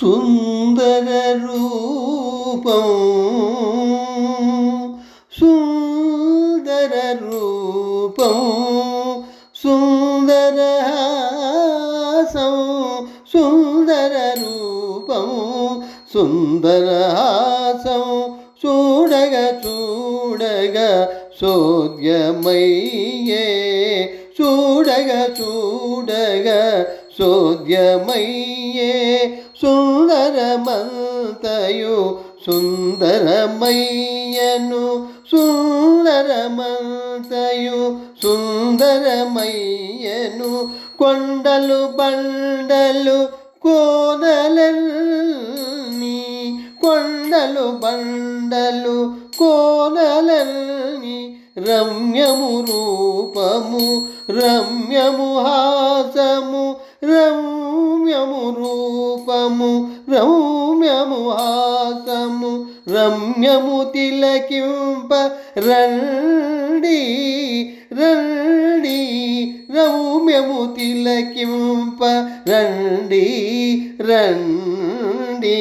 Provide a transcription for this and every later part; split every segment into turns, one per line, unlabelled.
సుందర రూపం సుందర రూపం సుందరహాసం సుందర రూపం సుందరహాసం చూడగ చూడగ సోద్యమయ్యే చూడగ చూడగ సోద్యమయ్యే సుందరమంతయు సుందరమయ్యను సుందరమంతయు సుందరమయ్యను కొండలు బండలు కోనలన్నీ కొండలు బండలు కోనలన్నీ రమ్యము రూపము రమ్యము హాసము రమ్యము రూపము రమ్యము హాసము రమ్యము తిలకింప రండి రండి రమ్యము తిలకింప రండి రండి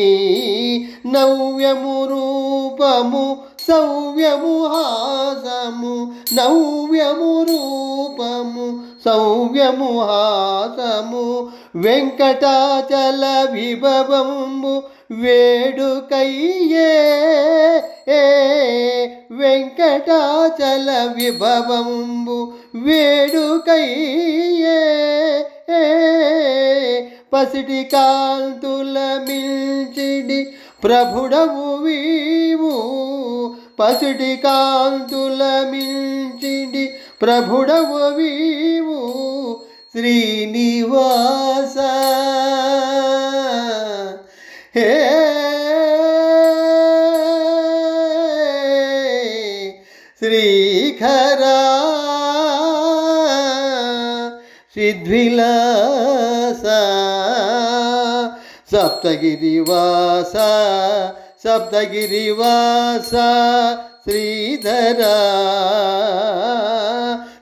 నవ్యము రూపము సౌవ్యము హాసము నవ్యము రూపము సౌవ్యము హాసము వెంకటాచల విభవంబు వేడుకయ్యే వెంకటాచల విభవంబు వేడుకయ్యే పసిటి కాంతుల మిల్చిడి ప్రభుడవు వీవు పసిటి కాంతుల మిల్చిడి ప్రభుడవు వీవు శ్రీనివాస హే శ్రీఖరా సిద్ధిలాస సప్తగిరివాస సప్తగిరివాస శ్రీధరా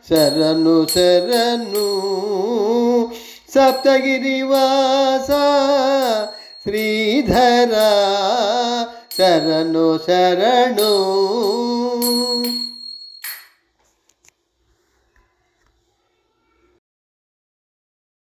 శరణు శరణు సప్తగిరివాస శ్రీధరా శరణు శరణు